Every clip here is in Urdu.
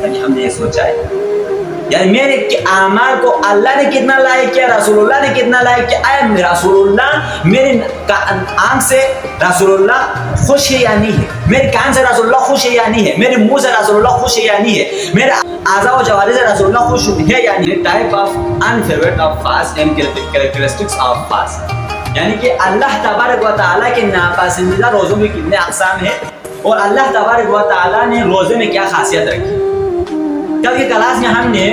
کبھی ہم نے یہ سوچا ہے؟ یعنی میرے اعمال کو اللہ نے کتنا لائق کیا، رسول اللہ نے کتنا لائق کیا؟ اے رسول اللہ میرے آنکھ سے رسول اللہ خوش ہے یا نہیں ہے؟ میرے کان سے رسول اللہ خوش ہے یا نہیں ہے؟ میرے منہ سے رسول اللہ خوش ہے یا نہیں ہے؟ میرے اعضاء و جوارح سے رسول اللہ خوش ہے یا نہیں ہے؟ ٹائپ آف انفیورٹ of fast and characteristics of fast, یعنی کہ اللہ تبارک و تعالیٰ کے ناپسندیدہ روزوں کی کتنے اقسام ہیں اور اللہ تبارک و تعالیٰ نے روزے میں کیا خاصیت رکھی۔ کل کی کلاس میں ہم نے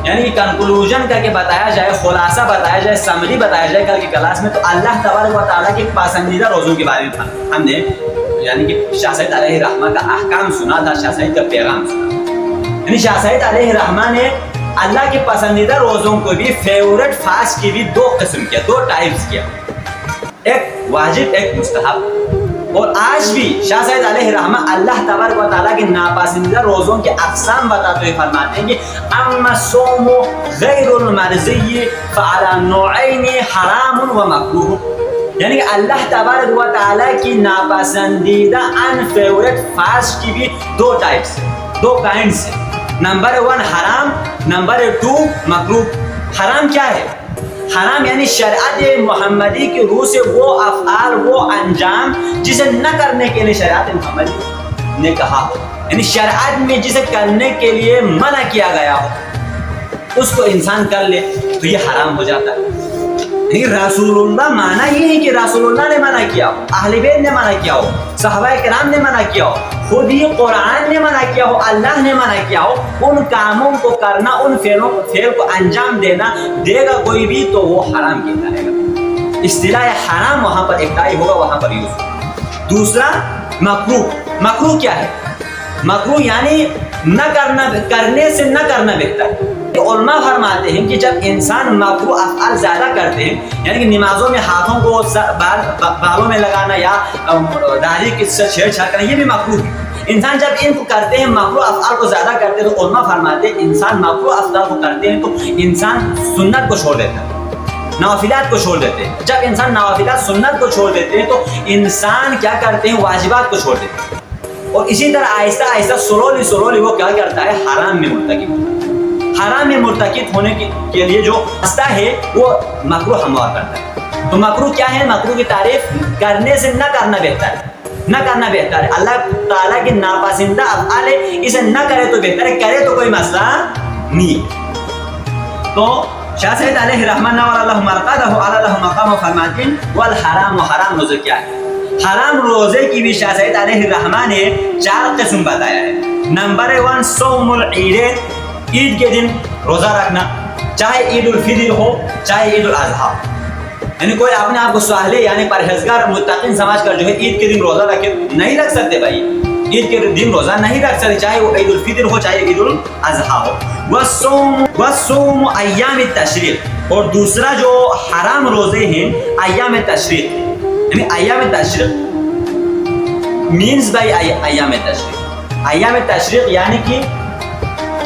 یعنی کنکلوژن کر کے بتایا جائے، خلاصہ بتایا جائے، سمری بتایا جائے کل کی کلاس میں، تو اللہ تبارک و تعالیٰ کے پسندیدہ روزوں کے بارے میں ہم نے یعنی کہ شاہ سید علیہ الرحمہ کا احکام سنا تھا، شاہ سید کا پیغام سنا۔ یعنی شاہ سید علیہ الرحمہ نے اللہ کے پسندیدہ روزوں کو بھی فیورٹ فاسٹ کی بھی دو قسم کیا، دو ٹائپس کیا، ایک واجب ایک مستحب۔ اور آج بھی شاہ سید علیہ الرحمہ اللہ تبارک و تعالیٰ کے ناپسندیدہ روزوں کے اقسام بتاتے ہوئے فرماتے ہیں کہ اما الصوم غیر المرضی فعلی نوعین حرام و مکروہ، یعنی کہ اللہ تبارک و تعالیٰ کی ناپسندیدہ ان فیورٹ فاسٹ کی بھی دو ٹائپس، دو کائنڈس ہیں۔ نمبر 1 حرام، نمبر 2 مکروہ۔ حرام کیا ہے؟ حرام یعنی شریعت محمدی کی روح سے وہ افعال، وہ انجام جسے نہ کرنے کے لیے شریعت محمدی نے کہا ہو، یعنی شریعت میں جسے کرنے کے لیے منع کیا گیا ہو اس کو انسان کر لے تو یہ حرام ہو جاتا ہے۔ یعنی رسول اللہ معنی یہ ہے کہ رسول اللہ نے منع کیا ہو، اہل بیت نے منع کیا ہو، صحابہ کرام نے منع کیا ہو، خود ہی قرآن نے منع کیا ہو، اللہ نے منع کیا ہو، ان کاموں کو کرنا، ان فعل کو انجام دینا دے گا کوئی بھی تو وہ حرام کہتا ہے گا۔ اصطلاح حرام وہاں پر ابتدائی ہوگا، وہاں پر یوز ہوگا۔ دوسرا مکروہ۔ مکروہ کیا ہے؟ مکروہ یعنی نہ کرنا، کرنے سے نہ کرنا بہتر ہے۔ علماء فرماتے ہیں کہ جب انسان مکروہ افعال زیادہ کرتے ہیں، یعنی کہ نمازوں میں ہاتھوں کو بالوں میں لگانا یا داڑھی کی چھیڑ چھاڑ کرنا، یہ بھی مکروہ ہے۔ انسان جب ان کو کرتے ہیں، مکروہ افعال کو زیادہ کرتے ہیں، تو علماء فرماتے ہیں انسان مکروہ افعال کو کرتے ہیں تو انسان سنت کو چھوڑ دیتا ہے، نوافلات کو چھوڑ دیتے ہیں۔ جب انسان نوافلات سنت کو چھوڑ دیتے ہیں تو انسان کیا کرتے ہیں؟ واجبات کو چھوڑ دیتے ہیں، اور اسی طرح آہستہ آہستہ سلولی وہ کیا کرتا ہے؟ حرام میں مرتکب ہوتا ہے۔ حرام میں مرتکب ہونے کے لیے جو راستہ ہے وہ مکروہ ہموار کرتا ہے۔ تو مکروہ کیا ہے؟ مکروہ کی تعریف کرنے سے نہ کرنا بہتر ہے، نہ کرنا بہتر ہے۔ اللہ تعالیٰ کے ناپسندہ افعال ہے، اسے نہ کرے تو بہتر ہے، کرے تو کوئی مسئلہ نہیں۔ تو شاہ سید علیہ الرحمہ نور اللہ مرقدہ علی له مقام فرماتے ہیں والحرام، حرام روزے کیا ہے؟ حرام روزے کی بھی شاہ سید علیہ الرحمہ نے 4 قسم بتایا ہے۔ نمبر 1 صوم العیدین، عید کے دن روزہ رکھنا، چاہے عید الفطر ہو چاہے عید الاضحیٰ، یعنی کوئی اپنے آپ کو صالح یعنی پرہیزگار متقین سمجھ کر جو ہے عید کے دن روزہ رکھے، نہیں رکھ سکتے بھائی، عید کے دن روزہ نہیں رکھ سکتے، چاہے وہ عید الفطر ہو چاہے عید الاضحیٰ ہو۔ والصوم ایام التشریق، اور دوسرا جو حرام روزے ہیں ایام تشریق، یعنی ایام تشریق مینز بائی ایام تشریق، ایام تشریق یعنی کہ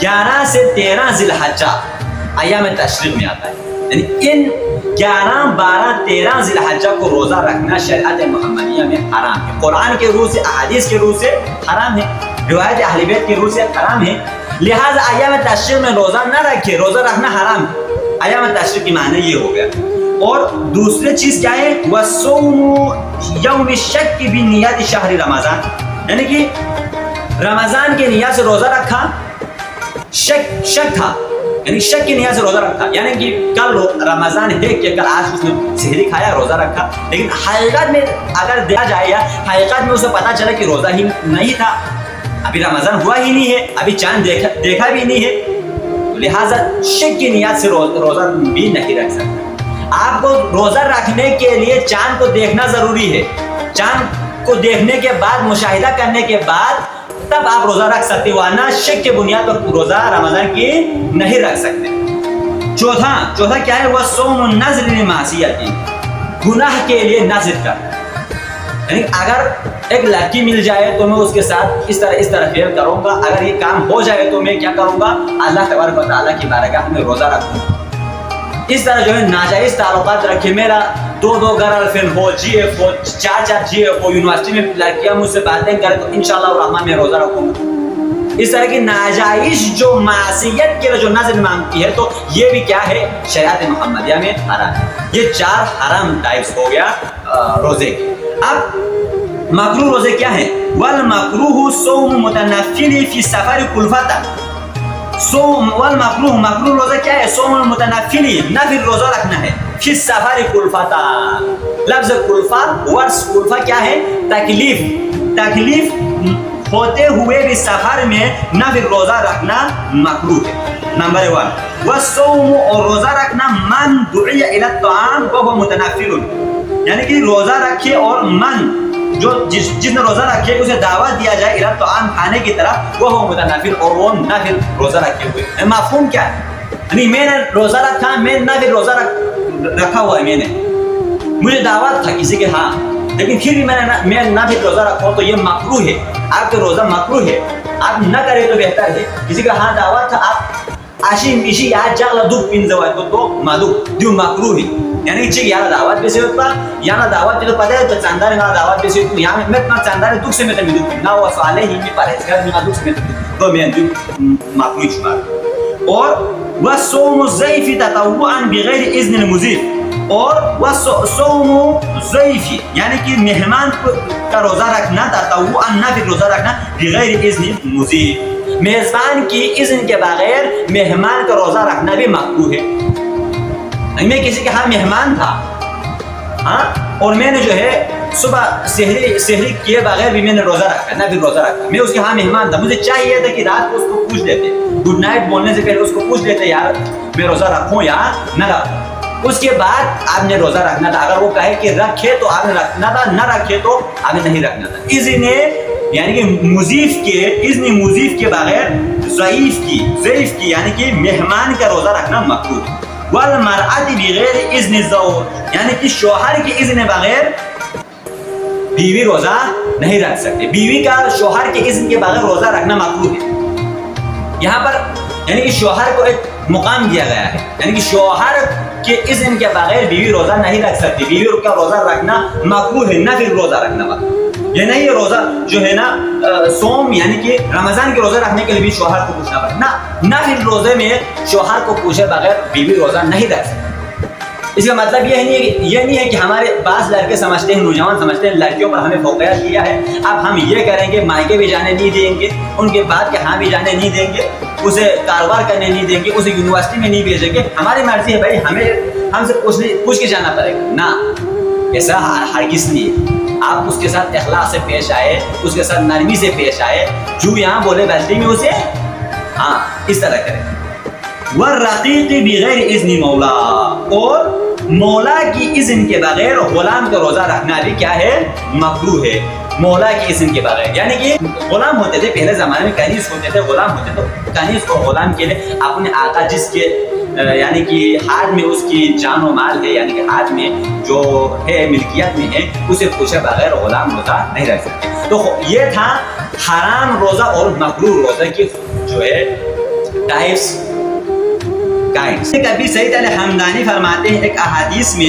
11 سے 13 ذی الحجہ ایام تشریق میں آتا ہے، یعنی ان 11 12 13 ذی الحجہ کو روزہ رکھنا شریعت محمدیہ میں حرام ہے، قرآن کے روح سے، احادیث کے روح سے حرام ہے، روایت اہل بیت کے روح سے حرام ہے، لہذا ایام تشریق میں روزہ نہ رکھے، روزہ رکھنا حرام ہے۔ ایام تشریق کی معنی یہ ہو گیا۔ اور دوسری چیز کیا ہے؟ وَالصَّوْمُ یوم الشک بنیت شہر رمضان، یعنی کہ رمضان کی نیت سے روزہ رکھا، شک تھا، یعنی شک کی نیت سے روزہ رکھا، یعنی کہ کل رمضان ہے کہ کل آج اس نے سحری کھایا، روزہ رکھا، لیکن حقیقت میں اگر دیکھا جائے یا حقیقت میں اسے پتا چلا کہ روزہ ہی نہیں تھا، ابھی رمضان ہوا ہی نہیں ہے، ابھی چاند دیکھا بھی نہیں ہے، لہٰذا شک کی نیت سے روزہ بھی نہیں رکھ سکتا۔ آپ کو روزہ رکھنے کے لیے چاند کو دیکھنا ضروری ہے، چاند کو دیکھنے کے بعد، مشاہدہ کرنے کے بعد تب آپ روزہ رکھ سکتے، ورنہ شک کے بنیاد پر روزہ رمضان کی نہیں رکھ سکتے۔ چوتھا کیا ہے؟ وہ صوم النذر لمعصیت، گناہ کے لیے نذر کرنا، یعنی اگر ایک لڑکی مل جائے تو میں اس کے ساتھ اس طرح فعل کروں گا، اگر یہ کام ہو جائے تو میں کیا کروں گا؟ اللہ تبارک و تعالیٰ کی بارگاہ میں روزہ رکھوں گا۔ اس طرح جو ہے ناجائز تعلقات رکھے، میرا 2 گرل فرینڈ ہو، جی ایف ہو، 4 جی ایف ہو، یونیورسٹی میں لڑکیاں مجھ سے باتیں کرے تو انشاءاللہ الرحمن میں روزہ رکھوں گا۔ اس طرح کی ناجائز جو معصیت کے لیے جو نظر مانگتی ہے تو یہ بھی کیا ہے شریعت محمدیہ میں حرام ہے. یہ 4 حرام ٹائپس ہو گیا روزے کے. اب مکروہ روزے کیا ہیں؟ والمکروہ صوم متنفل فی السفر کلفتا. مکروہ روزہ کیا ہے؟ صوم المتنفل، نفل روزہ رکھنا ہے، فی السفر کلفتا. لفظ کلفہ، ورس کلفہ کیا ہے؟ تکلیف ہوتے ہوئے بھی سفر میں نفل روزہ رکھنا مکروہ ہے. نمبر 1 والصوم، اور روزہ رکھنا من دعی الی الطعام وهو متنفل، یعنی کہ روزہ رکھے اور من جو جس نے روزہ رکھے اسے دعوت دیا جائے الی الطعام، کھانے کی طرف، وہ متنفل، اور وہ نفل روزہ رکھے ہوئے. مفہوم کیا ہے؟ یعنی میں نے روزہ رکھا، میں نفل روزہ رکھا ہوا ہے، میں نے مجھے دعوت تھا کسی کے ہاں، لیکن پھر بھی میں نفل روزہ رکھا ہوں تو یہ مکروہ ہے. آپ کا روزہ مکروہ ہے، آپ نہ کرے تو بہتر ہے. کسی کا ہاں دعوت تھا، آپ اشی میشی یا جاگلا دو پینزوا تو مادو دیو مکروه، یعنی چی یا دعوت بسی ہوتا یا نہ دعوت تو پتہ ہے تو چاندار نہ دعوت بسی تو یا میں چاندار دکھ سے میں تو میدو نہ وہ سوالے ہی میں پرہیزگار میں دکھ سے میں تو میں دیو مکروه شمار. اور وصوم الضيف تطوعا بغیر اذن المضيف، اور وصوم الضيف یعنی کہ مہمان کا روزہ رکھنا، تطوعا نفل روزہ رکھنا، بغیر اذن المضيف، میزبان کی اذن کے بغیر مہمان کا روزہ رکھنا بھی مکروہ ہے. میں کسی کے ہاں مہمان تھا ہاں، اور میں نے جو ہے صبح سحری کیے بغیر بھی میں نے روزہ رکھا، نہ بھی روزہ رکھا. میں اس کے ہاں مہمان تھا، مجھے چاہیے تھا کہ رات کو اس کو پوچھ لیتے، گڈ نائٹ بولنے سے پہلے اس کو پوچھ لیتے یار میں روزہ رکھوں یا نہ رکھوں. اس کے بعد آپ نے روزہ رکھنا تھا. اگر وہ کہے کہ رکھے تو آپ نے رکھنا تھا، نہ رکھے تو آپ نے نہیں رکھنا تھا. اذن یعنی کہ مضیف کے، اذن مضیف کے بغیر ضعیف کی یعنی کہ مہمان کا روزہ رکھنا مکروہ ہے. والمرأة بغیر اذن الزوج، یعنی کہ شوہر کی اذن بغیر بیوی روزہ نہیں رکھ سکتے. بیوی کا شوہر کے اذن کے بغیر روزہ رکھنا مکروہ ہے. یہاں پر یعنی کہ شوہر کو ایک مقام دیا گیا ہے، یعنی کہ شوہر کے اذن کے بغیر بیوی روزہ نہیں رکھ سکتی. بیوی کا روزہ رکھنا مکروہ ہے، نہ پھر روزہ رکھنا مکروہ. یہ نہیں ہے روزہ جو ہے نا صوم یعنی کہ رمضان کے روزہ رکھنے کے لیے بھی شوہر کو پوچھنا پڑتا نہ پھر روزے میں شوہر کو پوچھے بغیر بیوی روزہ نہیں رکھ سکتی. اس کا مطلب یہ نہیں ہے کہ ہمارے بعض لڑکے سمجھتے ہیں، نوجوان سمجھتے ہیں لڑکیوں پر ہمیں فوقیت کیا ہے، اب ہم یہ کریں گے مائکے بھی جانے نہیں دیں گے، ان کے بعد کے ہاں بھی جانے نہیں دیں گے، اسے کاروبار کرنے نہیں دیں گے، اسے یونیورسٹی میں نہیں بھیجیں گے. ہماری مرضی ہے بھائی، ہم سے پوچھ کے جانا پڑے گا. نہ، ایسا ہرگز نہیں ہے. آپ اس کے ساتھ اخلاق سے پیش آئے، اس کے ساتھ نرمی سے پیش آئے، جو یہاں بولے بلدی میں اسے ہاں اس طرح کریں. والرقیق بغیر اذن مولا، اور مولا کی اذن کے بغیر غلام کا روزہ رکھنا بھی کیا ہے مکروہ ہے. مولا کی اذن کے بغیر یعنی کہ غلام ہوتے تھے پہلے زمانے میں، کنیز ہوتے تھے، غلام ہوتے تو کنیز کو غلام کے لیے اپنے آقا جس کے یعنی کہ ہاتھ میں اس کی جان و مال ہے، یعنی کہ ہاتھ میں جو ہے ملکیت میں ہے، اسے پوچھے بغیر غلام روزہ نہیں رکھ سکتے. تو یہ تھا حرام روزہ اور مکروہ روزہ کی جو ہے ٹائپس. کبھی سید علی حمدانی فرماتے ہیں ایک احادیث میں،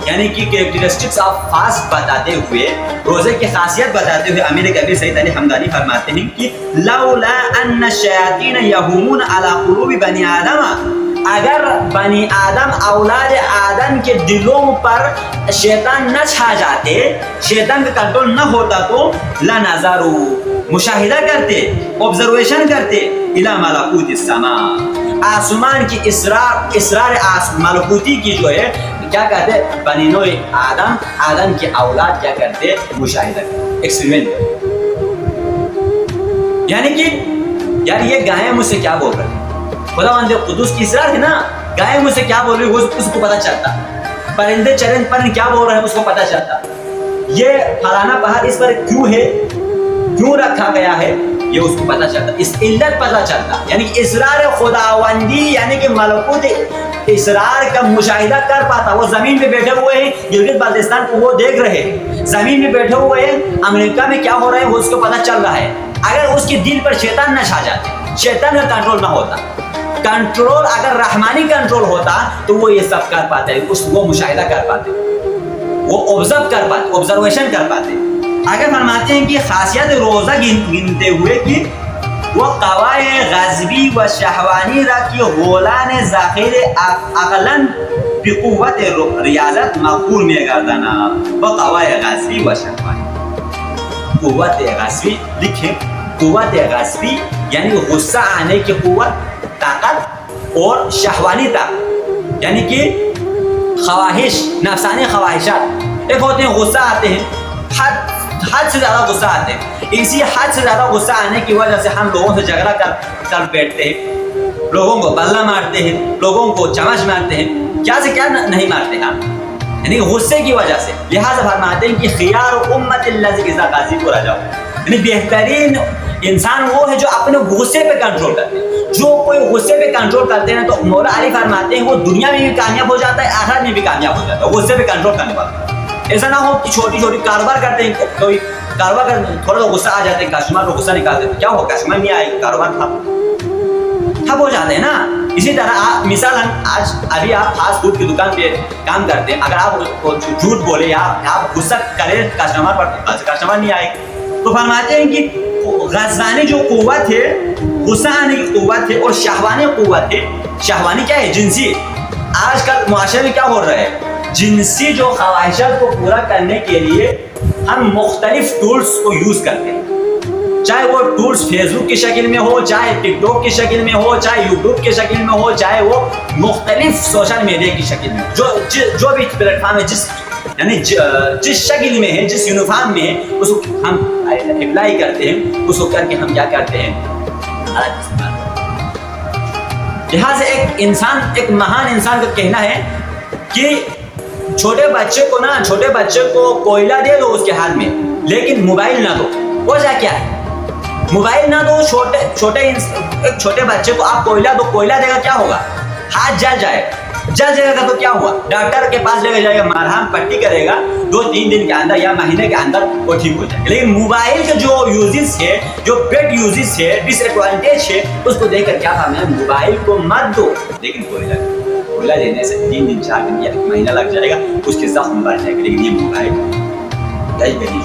یعنی کہ کیریکٹرسٹکس آف فاسٹ بتاتے ہوئے، روزے کی خاصیت بتاتے ہوئے، امیر کبیر سید علی حمدانی فرماتے ہیں کہ لولا ان الشیاطین یہومون علی قلوب بنی آدم، اگر بنی آدم اولاد آدم کے دلوں پر شیطان نہ چھا جاتے، شیطان کا کنٹرول نہ ہوتا تو لنظروا، مشاہدہ کرتے، آبزرویشن کرتے، الی ملکوت السماء، آسمان کی اسرار ملکوتی کی جو ہے کیا کہتے ہیں بنی نوع آدم کے اولاد کیا کرتے مشاہدہ کرتے، ایکسپیریمنٹ. یعنی کہ یار یہ گائیں مجھ سے کیا بول رہے ہیں، خداوند قدوس کی اسرار ہے نا، گائیں مجھ سے کیا بول رہی ہے اس کو پتہ چلتا، پرندے پرند کیا بول رہے ہیں اس کو پتہ چلتا، یہ فلانا پہاڑ اس پر کیوں ہے، کیوں رکھا گیا ہے، یہ اس کو پتہ چلتا، اس علت پتہ چلتا. یعنی کہ اسرار خداوندی یعنی کہ ملکوت اسرار کا مشاہدہ کر پاتا. وہ زمین پہ بیٹھے ہوئے ہیں، گلگت بلتستان کو وہ دیکھ رہے ہیں، زمین پہ بیٹھے ہوئے ہیں، امریکہ میں کیا ہو رہا ہے وہ اس کو پتہ چل رہا ہے. اگر اس کے دل پر شیطان نہ چھا جاتے، شیطان کا کنٹرول نہ ہوتا، کنٹرول اگر رحمانی کنٹرول ہوتا تو وہ یہ سب کر پاتے، وہ مشاہدہ کر پاتے، وہ آبزرو کر پاتے، آبزرویشن کر پاتے. آگے فرماتے ہیں کہ خاصیت روزہ گنتے ہوئے کہ و قوای غضبی و شهوانی را که غولان ذخیر عقلا به قوت ریاضت مقبول میگردند و قوای غضبی و شهوانی. قوت غضبی لکھیں، قوت غضبی یعنی غصہ آنے کی قوت، طاقت، اور شہوانی طاقت یعنی کہ خواہش، نفسانی خواہشات. ایک ہوتے ہیں غصہ آتے ہیں، حد سے زیادہ غصہ آتے ہیں. اسی حد سے زیادہ غصہ آنے کی وجہ سے ہم لوگوں سے جھگڑا کر بیٹھتے ہیں، لوگوں کو بلہ مارتے ہیں، لوگوں کو چمچ مارتے ہیں، کیا سے کیا نہیں مارتے ہم، یعنی غصے کی وجہ سے. لہٰذا فرماتے ہیں کہ خیار امت الذی اذا غضب رجعوا، یعنی بہترین انسان وہ ہے جو اپنے غصے پہ کنٹرول کرتے ہیں. جو کوئی غصے پہ کنٹرول کرتے ہیں تو مولا علی فرماتے ہیں وہ دنیا میں بھی کامیاب ہو جاتا ہے، آخرت میں بھی کامیاب ہو جاتا ہے غصے پہ کنٹرول کرنے والا. ایسا نہ ہو کہ چھوٹی چھوٹی کاروبار کرتے ہیں، کوئی کاروبار کرتے ہیں تھوڑا سا غصہ آ جاتے ہیں، کسٹمر کو غصہ نکالتے ہیں، کیا ہو کسٹمر نہیں آئے، کاروبار ٹھپ ہو جاتے ہیں نا. اسی طرح آپ مثال آج ابھی آپ فاسٹ فوڈ کی دکان پہ کام کرتے ہیں، اگر آپ جھوٹ بولے یا آپ غصہ کریں کسٹمر پر، کسٹمر نہیں آئے، تو فرماتے ہیں کہ غضبانی جو قوت ہے، غصہ آنے کی قوت ہے، اور شہوانی قوت ہے. شہوانی کیا ہے؟ جنسی. آج کل معاشرے میں کیا ہو رہا ہے؟ جنسی جو خواہشات کو پورا کرنے کے لیے ہم مختلف ٹولز کو یوز کرتے ہیں، چاہے وہ ٹولز فیس بک کی شکل میں ہو، چاہے ٹک ٹاک کی شکل میں ہو، چاہے یوٹیوب کی شکل میں ہو، چاہے وہ مختلف سوشل میڈیا کی شکل میں ہو. جو بھی پلیٹ فارم ہے، یعنی جس شکل میں ہے، جس یونیفارم میں ہے، اس کو ہم اپلائی کرتے ہیں، اس کو کر کے ہم کیا کرتے ہیں؟ لہٰذا ایک مہان انسان کا کہنا ہے کہ چھوٹے بچے کو کوئلہ دے دو اس کے ہاتھ میں، لیکن موبائل نہ دو. وجہ کیا ہے؟ موبائل نہ دو. ایک چھوٹے بچے کو آپ کوئلہ دو، کوئلہ دے گا کیا ہوگا؟ ہاتھ جل جائے گا تو کیا ہوا؟ ڈاکٹر کے پاس لے کے جائے گا، مرہم پٹی کرے گا، 2-3 دن کے اندر یا مہینے کے اندر وہ ٹھیک ہو جائے گا. لیکن موبائل کے جو یوزز ہے، جو بیڈ یوزز ہے، ڈس ایڈوانٹیج ہے، اس کو دیکھ کر کیا فرمایا؟ موبائل کو مت دو، لیکن کوئلہ دینے سے 3 دن 4 دن یا 1 مہینہ لگ جائے گا، اس کے زخم بڑھ جائے گا. لیکن یہ موبائل کہیں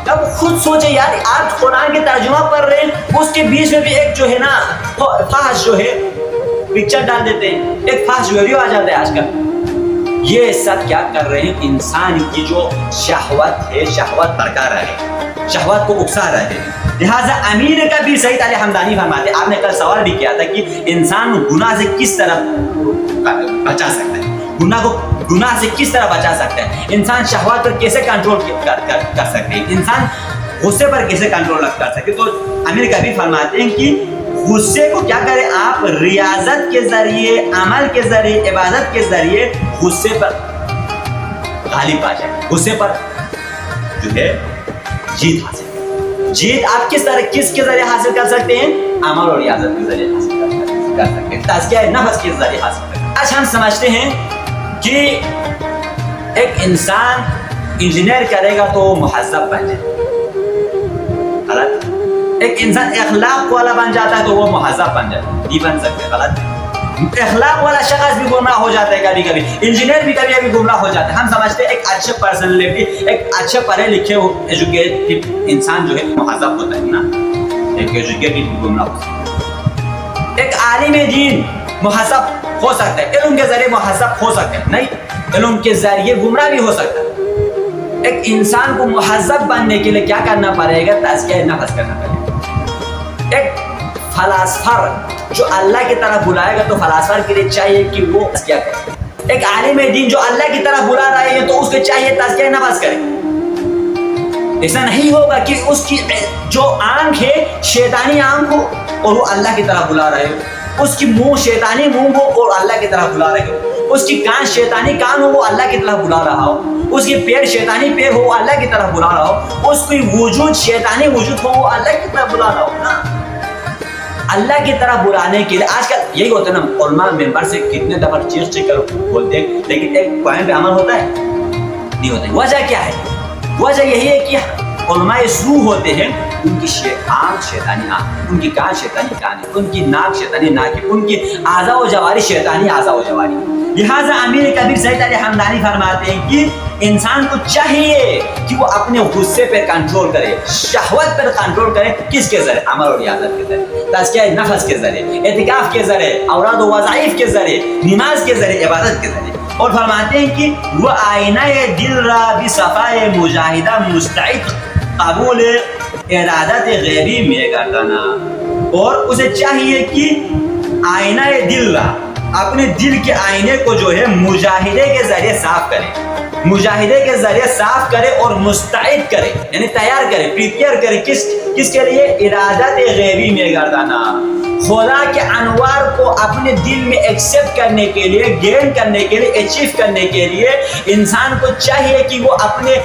اب خود سوچے یار، آپ قرآن کے ترجمہ پڑھ رہے ہیں، اس کے بیچ میں بھی ایک جو ہے نا فحش جو ہے پکچر ڈال دیتے ہیں، ایک فحش ویڈیو آ جاتا ہے آج کل. یہ سب کیا کر رہے ہیں؟ انسان کی جو شہوت ہے، شہوت بڑھا رہے ہیں، شہوت کو اکسا رہے ہیں. لہٰذا امیر کبیر سعید علی حمدانی فرماتے ہیں، آپ نے کل سوال بھی کیا تھا کہ انسان گناہ سے کس طرح بچا سکتا ہے، گناہ سے کس طرح بچا سکتا ہے، انسان شہوات پر کیسے کنٹرول کر سکتے ہیں، انسان غصے پر کیسے کنٹرول کر سکتے. تو امیر کبیر فرماتے ہیں کہ غصے کو کیا کریں آپ؟ ریاضت کے ذریعے، عمل کے ذریعے، عبادت کے ذریعے غصے پر غالب آ جائیں، غصے پر جو ہے جیت حاصل. جیت آپ کس کے ذریعے حاصل کر سکتے ہیں؟ عمل اور ریاضت کے ذریعے حاصل کر سکتے ہیں، تزکیہ نفس کے ذریعے حاصل کر سکتے ہیں. آج ہم سمجھتے ہیں کہ ایک انسان انجینئر کرے گا تو وہ مہذب بن جائے، غلط. ایک انسان اخلاق والا بن جاتا ہے تو وہ مہذب بن جاتا ہے، نہیں بن سکتے، غلط. اخلاق والا شخص بھی گمراہ ہو جاتا ہے کبھی کبھی، انجینئر بھی کبھی کبھی گمراہ ہو جاتا ہے. ہم سمجھتے ہیں ایک اچھے پرسنالٹی، ایک اچھے پڑھے لکھے ایجوکیٹڈ انسان جو ہے مہذب ہوتا ہے نا، ایک ایجوکیٹڈ گمراہ ہو سکتا ہے. ایک عالم دین مہذب ہو سکتا ہے، علم کے ذریعے مہذب ہو سکتا ہے، نہیں، علم کے ذریعے گمراہ بھی ہو سکتا ہے. ایک انسان کو مہذب بننے کے لیے کیا کرنا پڑے گا؟ تزکیہ نفس کرنا پڑے گا. ایک فلاسفر جو اللہ کی طرف بلائے گا تو فلاسفر کے لیے چاہیے کہ وہ تزکیہ کرے. ایک عالم دین جو اللہ کی طرف بلا رہے ہیں تو اس کو چاہیے تزکیہ نفس کرے. ایسا نہیں ہوگا کہ اس کی جو آنکھ ہے شیطانی آنکھ ہو اور وہ اللہ کی طرف بلا رہے ہو، اس کی منہ شیطانی منہ ہو اور اللہ کی طرف بلا رہے ہو، اس کی کان شیطانی کان ہو وہ اللہ کی طرف بلا رہا ہو، اس کی پیر شیطانی پیر ہو وہ اللہ کی طرف بلا رہا ہو، اس کی وجود شیطانی وجود ہو وہ اللہ کی طرف بلا رہا ہو نا. اللہ کی طرف بلانے کے لیے آج کل یہی ہوتا ہے نا، علماء ممبر سے کتنے دفعہ چیخ کر بولتے ہیں، لیکن ایک پوائنٹ پہ عمل ہوتا ہے نہیں ہوتا ہے. وجہ کیا ہے؟ وجہ یہی ہے کہ علماء سو ہوتے ہیں، ان کی آنکھ شیطانی آنکھ، ان کی کان شیطانی کان ہے، ان کی ناک شیطانی ناک ہے، ان کی اعضاء و جواری شیطانی اعضاء و جواری. لہٰذا امیر کبیر سعید علی حمدانی فرماتے ہیں کہ انسان کو چاہیے کہ وہ اپنے غصے پہ کنٹرول کرے، شہوت پر کنٹرول کرے. کس کے ذریعے؟ عمل اور عبادت کے ذریعے، تزکیہ نفس کے ذریعے، اعتکاف کے ذریعے، اوراد و وظائف کے ذریعے، نماز کے ذریعے، عبادت کے ذریعے. اور فرماتے ہیں کہ وہ آئینہ دل را بھی صفائے مجاہدہ مستعد قبول ارادت غیبی میں گردانا. اور اسے چاہیے کہ آئینہ دل را، اپنے دل کے آئینے کو جو ہے مجاہدے کے ذریعے صاف کرے، مجاہدے کے ذریعے صاف کرے اور مستعد کرے، یعنی تیار کرے، پریپیئر کرے. کس کے لیے؟ ارادت غیبی میں گردانا، خدا کے انوار کو اپنے دل میں ایکسیپٹ کرنے کے لیے، گین کرنے کے لیے، اچیو کرنے کے لیے انسان کو چاہیے کہ وہ اپنے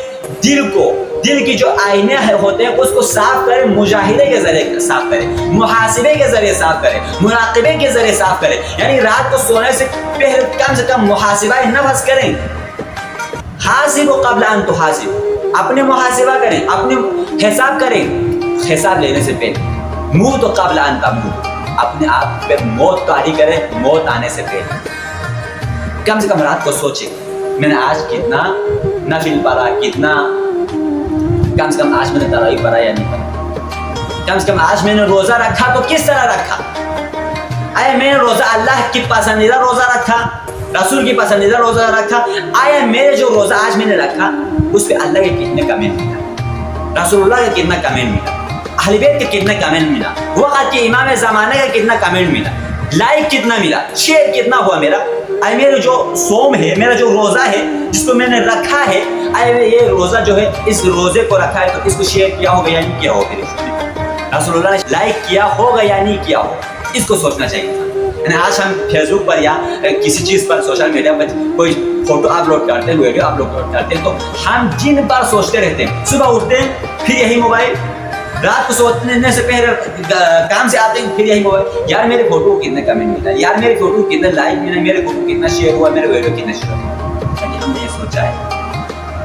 دل کی جو آئینے ہوتے ہیں اس کو صاف کرے، مجاہدے کے ذریعے صاف کرے، محاسبے کے ذریعے صاف کرے، مراقبے کے ذریعے صاف کرے. یعنی رات کو سونے سے پہلے کم سے کم محاسبہ نفس کریں. حاسب قبل ان تحاسب، اپنے محاسبہ کریں، اپنے حساب کریں. حساب لینے سے پہلے موت قبل ان تموت، اپنے آپ پہ موت طاری کرے، موت آنے سے پہلے. کم سے کم رات کو سوچے میں نے آج کتنا نفل پڑھا، کتنا، کم سے کم آج میں نے تراویح پڑھا یا نہیں پڑھا، کم سے کم آج میں نے روزہ رکھا تو کس طرح رکھا. آیا میں نے روزہ اللہ کی پسندیدہ روزہ رکھا، رسول کی پسندیدہ روزہ رکھا؟ آیا میرے جو روزہ آج میں نے رکھا اس پہ اللہ کے کتنے کمنٹ ملا، رسول اللہ کا کتنا کمنٹ ملا، اہل بیت کا کتنا کمنٹ ملا، وقت کے امام زمانہ کا کتنا کمنٹ ملا، لائک کتنا ملا، شیئر کتنا ہوا میرا. آئے میرا جو صوم ہے، میرا جو روزہ ہے جس کو میں نے رکھا ہے، آئے یہ روزہ جو ہے اس روزے کو رکھا ہے تو اس کو شیئر کیا ہوگا یا نہیں کیا ہوگا، رسول اللہ نے لائک کیا ہوگا یا نہیں کیا ہوگا، اس کو سوچنا چاہیے تھا. یعنی آج ہم فیس بک پر یا کسی چیز پر سوشل میڈیا پر کوئی فوٹو اپلوڈ کرتے ہیں، ویڈیو اپلوڈ کرتے ہیں تو ہم دن بھر سوچتے رہتے ہیں. صبح اٹھتے ہیں پھر یہی موبائل، رات کو سونے سے پہلے کام سے آتے ہیں پھر یہی موبائل. یار میرے فوٹو کو کتنے کمنٹ ملا، یار میرے فوٹو کو کتنے لائک ملا، میرے فوٹو کتنا شیئر ہوا، میرے ویڈیو کتنا شیئر ہوا. ہم نے یہ سوچا ہے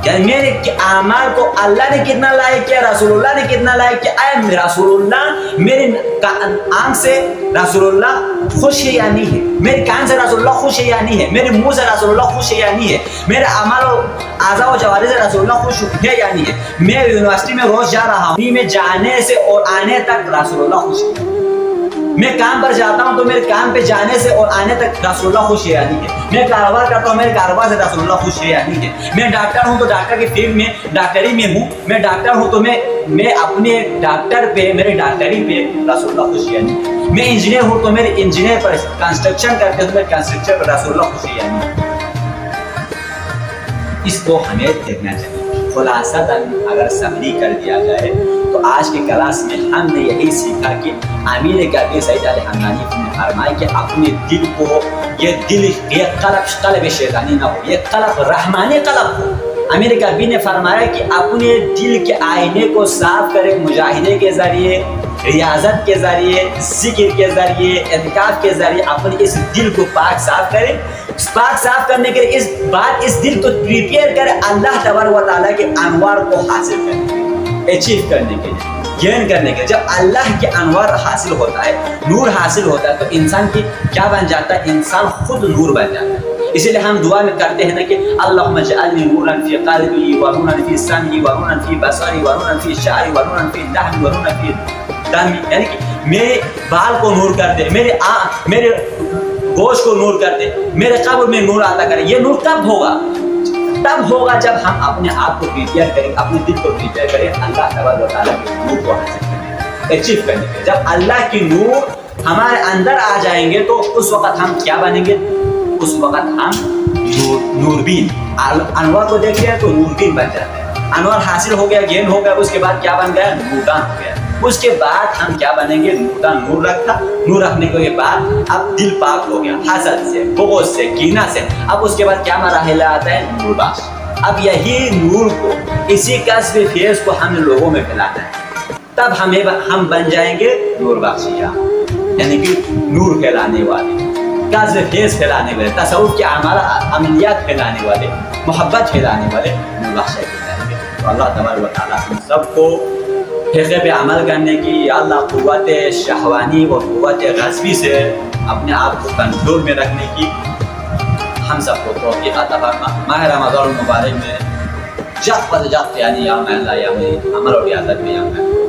یعنی میرے اعمال کو اللہ نے کتنا لائک کیا، رسول اللہ نے کتنا لائک کیا. اے رسول اللہ میرے آنکھ سے رسول اللہ خوش ہے یا نہیں ہے، میرے کان سے رسول اللہ خوش ہے یا نہیں ہے، میرے منہ سے رسول اللہ خوش ہے یا نہیں ہے، میرے اعمال و اعضاء و جوارح سے رسول اللہ خوش ہے یا نہیں ہے. میں یونیورسٹی میں روز جا رہا ہوں، میں جانے سے اور آنے تک رسول اللہ خوش ہے. میں کام پر جاتا ہوں تو میرے کام پہ جانے سے اور آنے تک رسول اللہ خوش ہے یا نہیں ہے. میں کاروبار کرتا ہوں، میرے کاروبار سے رسول اللہ خوش ہے یا نہیں ہے. میں ڈاکٹر ہوں تو ڈاکٹر کی فیلڈ میں ڈاکٹری میں ہوں، میں ڈاکٹر ہوں تو میں اپنے ڈاکٹر پہ، میرے ڈاکٹری پہ رسول اللہ خوش ہے یا نہیں ہے. میں انجینئر ہوں تو میرے انجینئر پر، کنسٹرکشن کرتے ہیں تو میرے کنسٹرکشن پر رسول اللہ خوش ہے یا نہیں ہے. اس کو ہمیں دیکھنا چاہیے. خلاصتاً اگر سمری کر دیا جائے تو آج کے کلاس میں ہم نے یہی سیکھا کہ امیر کبیر سعید علی حمدانی نے فرمایا کہ اپنے دل کو، یہ دل یہ قلب شیطانی نہ ہو، یہ قلب رحمانی قلب ہو. امیر کبیر نے فرمایا کہ اپنے دل کے آئینے کو صاف کرے، مجاہدے کے ذریعے، ریاضت کے ذریعے، ذکر کے ذریعے، اعتکاف کے ذریعے اپنے اس دل کو پاک صاف کرے. پاک صاف کرنے کے لیے اس دل کو پریپیئر کرے اللہ تبارک و تعالیٰ کے انوار کو حاصل کرنے کے لیے، اچیو کرنے کے لیے، گین کرنے کے لیے. جب اللہ کے انوار حاصل ہوتا ہے، نور حاصل ہوتا ہے تو انسان کی کیا بن جاتا ہے؟ انسان خود نور بن جاتا ہے. اسی لیے ہم دعا میں کرتے ہیں نا کہ اللہم اجعلنی نورا فی قلبی ونورا فی سمعی ونورا فی بصری ونورا فی شعری ونورا فی لحمی ونورا فی دمی. یعنی کہ میرے بال کو نور کر دے، میرے گوشت کو نور کر دے، میرے قبر میں نور عطا کرے. یہ نور کب ہوگا؟ تب ہوگا جب ہم اپنے آپ کو پریپیئر کریں، اپنے دل کو پریپیئر کریں اللہ تبارک و تعالیٰ کے نور کو حاصل کرنے، اچیو کرنے کے. جب اللہ کی نور ہمارے اندر آ جائیں گے تو اس وقت ہم کیا بنیں گے؟ اس وقت ہم نوربین، انوار کو دیکھتے ہیں تو نوربین بن جاتے ہیں. انوار حاصل ہو گیا، گین ہو گیا، اس کے بعد کیا بن گیا؟ نوردان ہو گیا. اس کے بعد ہم کیا بنیں گے؟ نوردان. نور رکھا، نور رکھنے کے بعد اب دل پاک ہو گیا حسد سے، بغض سے، کینہ سے. اب اس کے بعد کیا مراحل آتا ہے؟ نور بخش. اب یہی نور کو، اسی کسب فیض کو ہم لوگوں میں پھیلانا ہے. تب ہم بن جائیں گے نور بخشیہ، یعنی کہ نور پھیلانے والے، کسب فیض پھیلانے والے، تصوف کے عملیات پھیلانے والے، محبت پھیلانے والے نور بخشیہ پھیلائیں گے. تو اللہ تبارک و تعالیٰ ہم سب کو فقہ پہ عمل کرنے کی، یا اللہ قوت شہوانی اور قوت غضبی سے اپنے آپ کو کنٹرول میں رکھنے کی ہم سب کو توفیق عطا فرما. ماہ رمضان المبارک میں جات پتہ جات يعني يا الله يا الله أمر أولي الله يا الله